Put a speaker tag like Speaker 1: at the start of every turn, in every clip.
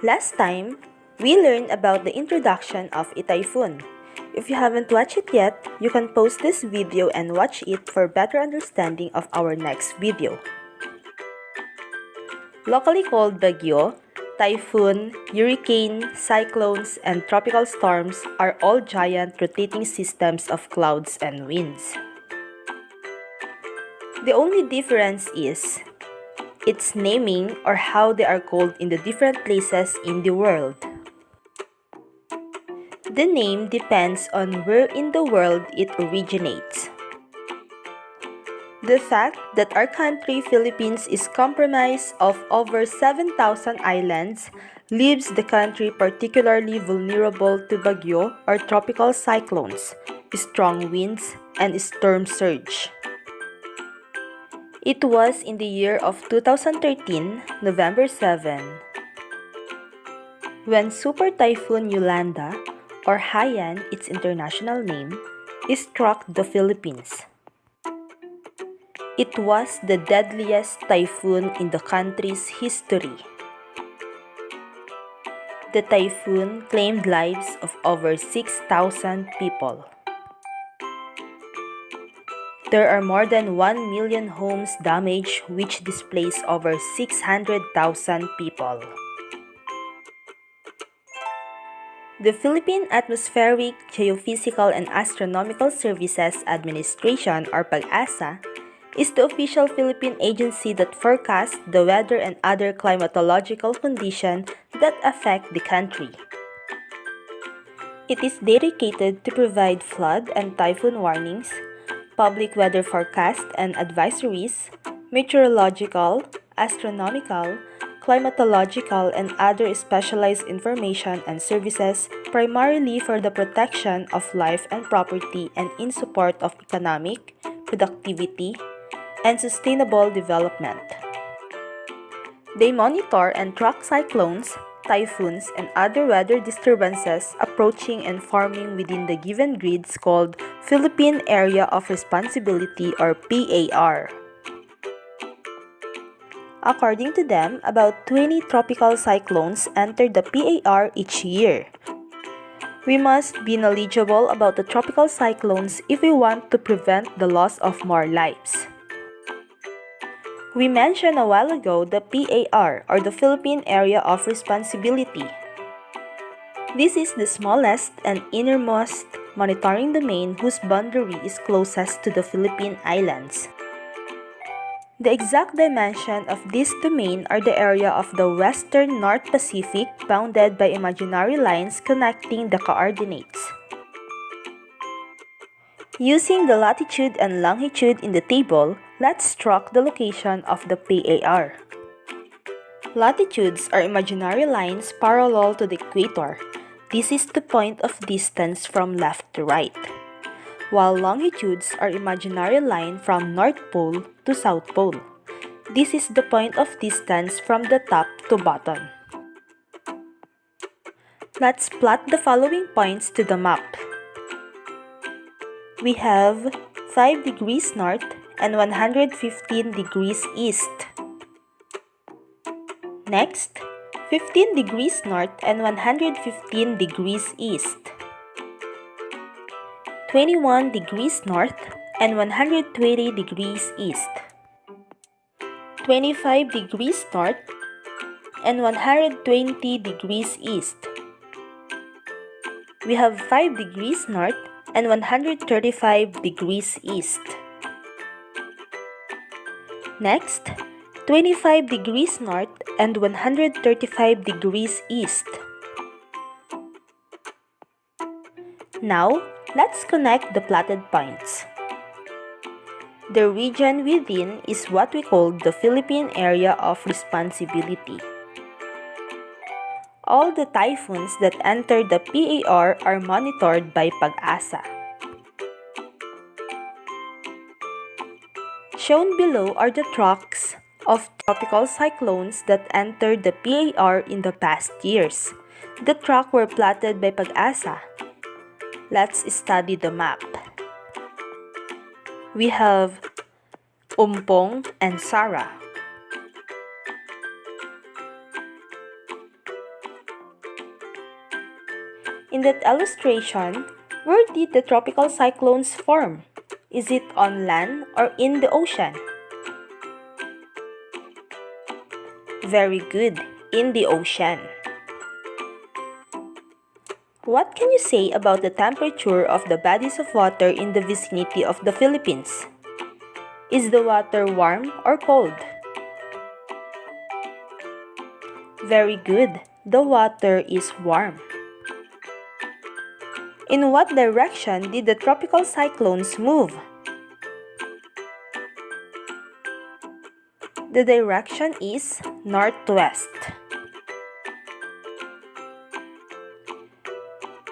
Speaker 1: Last time, we learned about the introduction of a typhoon. If you haven't watched it yet, you can pause this video and watch it for better understanding of our next video. Locally called bagyo, typhoon, hurricane, cyclones, and tropical storms are all giant rotating systems of clouds and winds. The only difference is its naming or how they are called in the different places in the world. The name depends on where in the world it originates. The fact that our country, Philippines, is comprised of over 7,000 islands leaves the country particularly vulnerable to bagyo or tropical cyclones, strong winds, and storm surge. It was in the year of 2013, November 7, when Super Typhoon Yolanda, or Haiyan, its international name, struck the Philippines. It was the deadliest typhoon in the country's history. The typhoon claimed lives of over 6,000 people. There are more than 1 million homes damaged, which displaced over 600,000 people. The Philippine Atmospheric, Geophysical and Astronomical Services Administration, or PAG-ASA, is the official Philippine agency that forecasts the weather and other climatological conditions that affect the country. It is dedicated to provide flood and typhoon warnings, public weather forecasts and advisories, meteorological, astronomical, climatological, and other specialized information and services primarily for the protection of life and property and in support of economic, productivity, and sustainable development. They monitor and track cyclones, typhoons, and other weather disturbances approaching and forming within the given grids called Philippine Area of Responsibility, or PAR. According to them, about 20 tropical cyclones enter the PAR each year. We must be knowledgeable about the tropical cyclones if we want to prevent the loss of more lives. We mentioned a while ago the PAR, or the Philippine Area of Responsibility. This is the smallest and innermost monitoring domain whose boundary is closest to the Philippine Islands. The exact dimension of this domain are the area of the western North Pacific bounded by imaginary lines connecting the coordinates. Using the latitude and longitude in the table, let's track the location of the PAR. Latitudes are imaginary lines parallel to the equator. This is the point of distance from left to right. While longitudes are imaginary line from North Pole to South Pole. This is the point of distance from the top to bottom. Let's plot the following points to the map. We have 5 degrees north and 115 degrees east. Next, 15 degrees north and 115 degrees east. 21 degrees north and 120 degrees east. 25 degrees north and 120 degrees east. We have 5 degrees north and 135 degrees east. Next, 25 degrees north and 135 degrees east. Now, let's connect the plotted points. The region within is what we call the Philippine Area of Responsibility. All the typhoons that enter the PAR are monitored by PAG-ASA. Shown below are the tracks of tropical cyclones that entered the PAR in the past years. The tracks were plotted by PAG-ASA. Let's study the map. We have Umpong and Sara. In that illustration, where did the tropical cyclones form? Is it on land or in the ocean? Very good, in the ocean. What can you say about the temperature of the bodies of water in the vicinity of the Philippines? Is the water warm or cold? Very good, the water is warm. In what direction did the tropical cyclones move? The direction is northwest.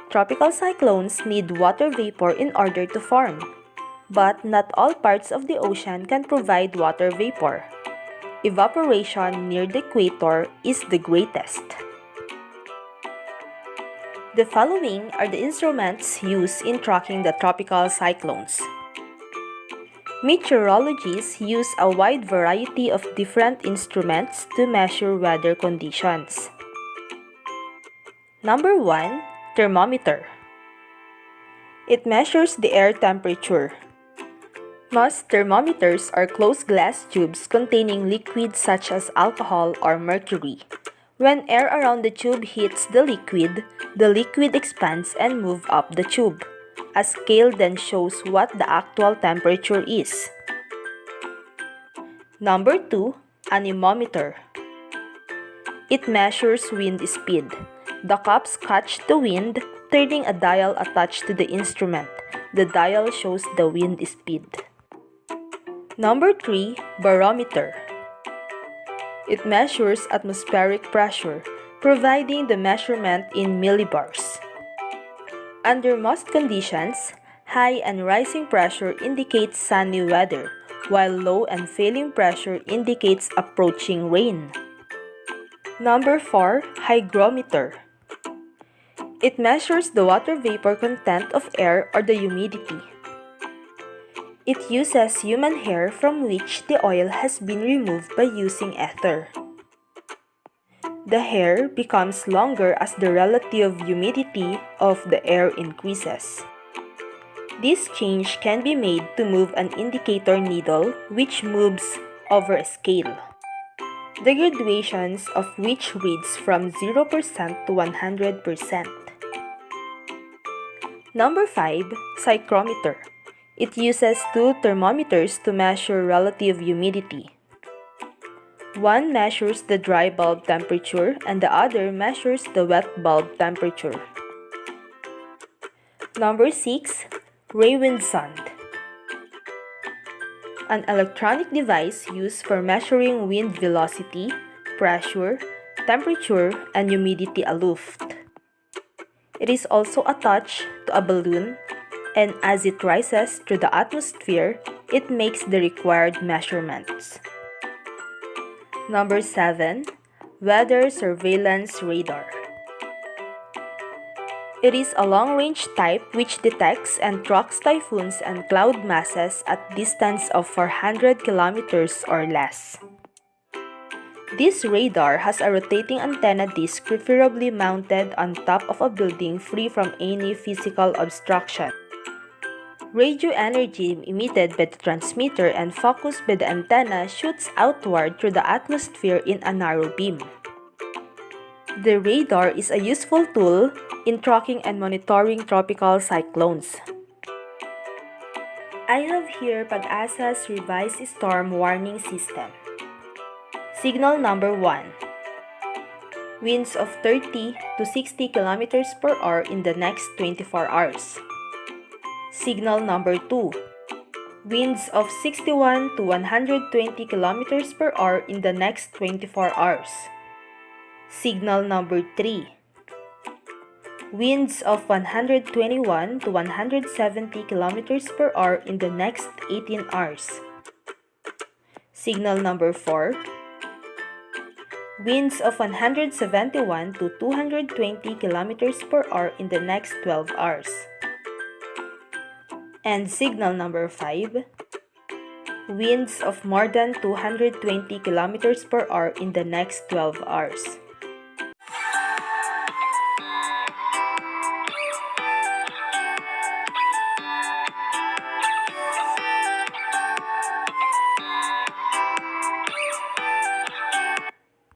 Speaker 1: Tropical cyclones need water vapor in order to form, but not all parts of the ocean can provide water vapor. Evaporation near the equator is the greatest. The following are the instruments used in tracking the tropical cyclones. Meteorologists use a wide variety of different instruments to measure weather conditions. Number 1. Thermometer. It measures the air temperature. Most thermometers are closed glass tubes containing liquids such as alcohol or mercury. When air around the tube hits the liquid expands and moves up the tube. A scale then shows what the actual temperature is. Number 2. Anemometer. It measures wind speed. The cups catch the wind, turning a dial attached to the instrument. The dial shows the wind speed. Number 3. Barometer. It measures atmospheric pressure, providing the measurement in millibars. Under most conditions, high and rising pressure indicates sunny weather, while low and falling pressure indicates approaching rain. Number 4. Hygrometer. It measures the water vapor content of air or the humidity. It uses human hair from which the oil has been removed by using ether. The hair becomes longer as the relative humidity of the air increases. This change can be made to move an indicator needle which moves over a scale, the graduations of which reads from 0% to 100%. Number 5. Psychrometer. It uses two thermometers to measure relative humidity. One measures the dry bulb temperature and the other measures the wet bulb temperature. Number 6. Raywin sonde. An electronic device used for measuring wind velocity, pressure, temperature, and humidity aloft. It is also attached to a balloon, and as it rises through the atmosphere, it makes the required measurements. Number 7. Weather Surveillance Radar. It is a long-range type which detects and tracks typhoons and cloud masses at distance of 400 kilometers or less. This radar has a rotating antenna disc preferably mounted on top of a building free from any physical obstruction. Radio energy emitted by the transmitter and focused by the antenna shoots outward through the atmosphere in a narrow beam. The radar is a useful tool in tracking and monitoring tropical cyclones. I have here Pag-asa's revised storm warning system. Signal number 1. Winds of 30 to 60 km per hour in the next 24 hours. Signal number 2. Winds of 61 to 120 km per hour in the next 24 hours. Signal number 3. Winds of 121 to 170 km per hour in the next 18 hours. Signal number 4. Winds of 171 to 220 km per hour in the next 12 hours. And signal number 5. Winds of more than 220 km per hour in the next 12 hours.